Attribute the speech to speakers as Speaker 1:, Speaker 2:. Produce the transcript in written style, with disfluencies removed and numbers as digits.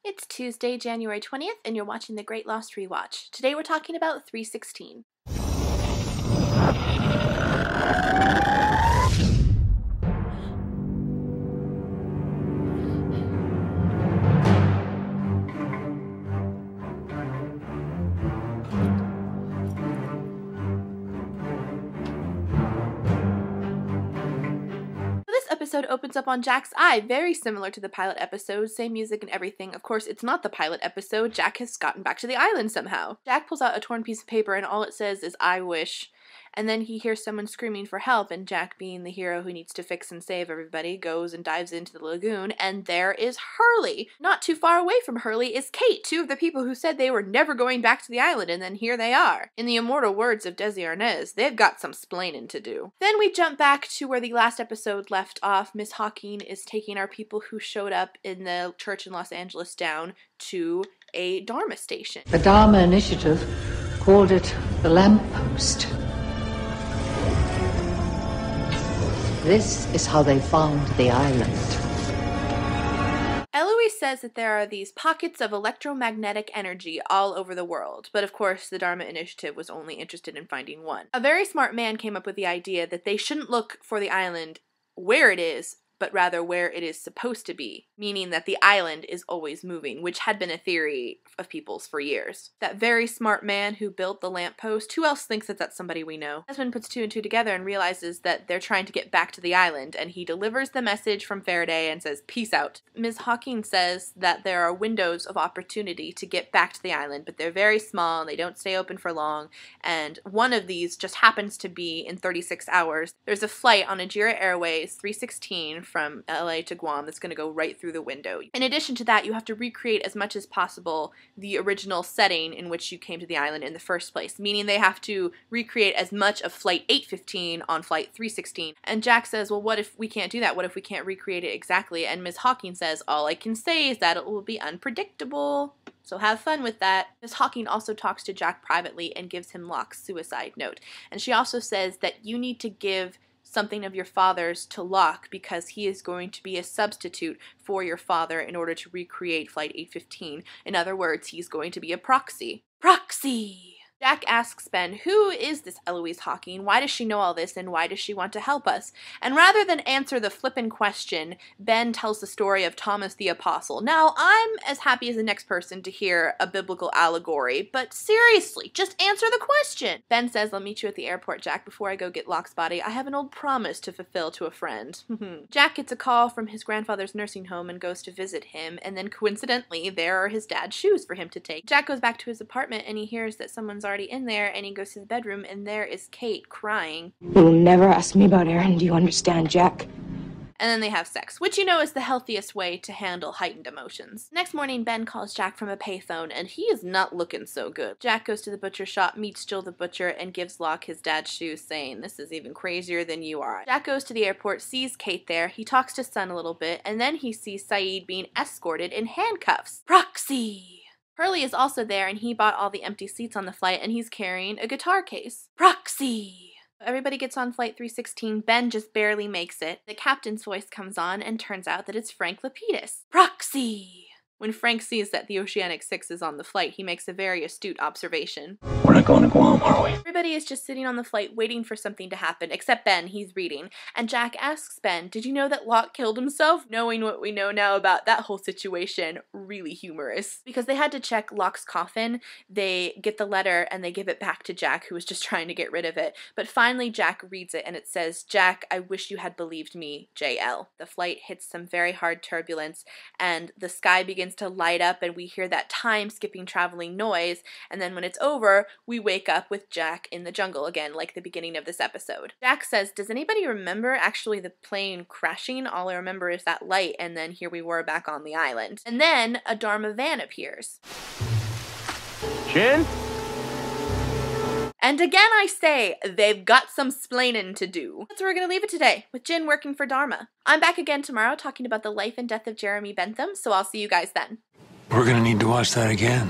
Speaker 1: It's Tuesday, January 20th, and you're watching The Great Lost Rewatch. Today we're talking about 316. This episode opens up on Jack's eye, very similar to the pilot episode, same music and everything. Of course, it's not the pilot episode. Jack has gotten back to the island somehow. Jack pulls out a torn piece of paper and all it says is, "I wish." And then he hears someone screaming for help, and Jack, being the hero who needs to fix and save everybody, goes and dives into the lagoon, and there is Hurley. Not too far away from Hurley is Kate, two of the people who said they were never going back to the island, and then here they are. In the immortal words of Desi Arnaz, they've got some splaining to do. Then we jump back to where the last episode left off. Miss Hawking is taking our people who showed up in the church in Los Angeles down to a Dharma station.
Speaker 2: The Dharma Initiative called it the lamppost. This is how they found the island.
Speaker 1: Eloise says that there are these pockets of electromagnetic energy all over the world, but of course the Dharma Initiative was only interested in finding one. A very smart man came up with the idea that they shouldn't look for the island where it is, but rather where it is supposed to be, meaning that the island is always moving, which had been a theory of people's for years. That very smart man who built the lamppost, who else thinks that that's somebody we know? Husband puts two and two together and realizes that they're trying to get back to the island, and he delivers the message from Faraday and says, "Peace out." Ms. Hawking says that there are windows of opportunity to get back to the island, but they're very small and they don't stay open for long, and one of these just happens to be in 36 hours. There's a flight on Nigeria Airways 316 from LA to Guam that's going to go right through the window. In addition to that, you have to recreate as much as possible the original setting in which you came to the island in the first place, meaning they have to recreate as much of Flight 815 on Flight 316. And Jack says, well, what if we can't do that? What if we can't recreate it exactly? And Ms. Hawking says, all I can say is that it will be unpredictable. So have fun with that. Ms. Hawking also talks to Jack privately and gives him Locke's suicide note. And she also says that you need to give something of your father's to Locke because he is going to be a substitute for your father in order to recreate Flight 815. In other words, he's going to be a proxy. Proxy! Jack asks Ben, who is this Eloise Hawking? Why does she know all this, and why does she want to help us? And rather than answer the flippin' question, Ben tells the story of Thomas the Apostle. Now, I'm as happy as the next person to hear a biblical allegory, but seriously, just answer the question. Ben says, I'll meet you at the airport, Jack, before I go get Locke's body. I have an old promise to fulfill to a friend. Jack gets a call from his grandfather's nursing home and goes to visit him, and then coincidentally, there are his dad's shoes for him to take. Jack goes back to his apartment, and he hears that someone's already in there, and he goes to the bedroom, and there is Kate crying.
Speaker 3: You'll never ask me about Aaron, do you understand, Jack?
Speaker 1: And then they have sex, which you know is the healthiest way to handle heightened emotions. Next morning, Ben calls Jack from a payphone, and he is not looking so good. Jack goes to the butcher shop, meets Jill the butcher, and gives Locke his dad's shoes, saying, this is even crazier than you are. Jack goes to the airport, sees Kate there, he talks to Son a little bit, and then he sees Saeed being escorted in handcuffs. Proxy! Hurley is also there, and he bought all the empty seats on the flight, and he's carrying a guitar case. Proxy! Everybody gets on Flight 316. Ben just barely makes it. The captain's voice comes on, and turns out that it's Frank Lapidus. Proxy! When Frank sees that the Oceanic 6 is on the flight, he makes a very astute observation.
Speaker 4: We're not going to Guam, are we?
Speaker 1: Everybody is just sitting on the flight waiting for something to happen, except Ben, he's reading. And Jack asks Ben, did you know that Locke killed himself? Knowing what we know now about that whole situation, really humorous. Because they had to check Locke's coffin, they get the letter and they give it back to Jack, who was just trying to get rid of it. But finally Jack reads it and it says, Jack, I wish you had believed me, JL. The flight hits some very hard turbulence and the sky begins to light up and we hear that time-skipping traveling noise, and then when it's over, we wake up with Jack in the jungle again, like the beginning of this episode. Jack says, does anybody remember actually the plane crashing? All I remember is that light, and then here we were back on the island. And then a Dharma van appears.
Speaker 4: Jin?
Speaker 1: And again I say, they've got some splainin' to do. That's where we're gonna leave it today, with Jin working for Dharma. I'm back again tomorrow talking about the life and death of Jeremy Bentham, so I'll see you guys then.
Speaker 5: We're gonna need to watch that again.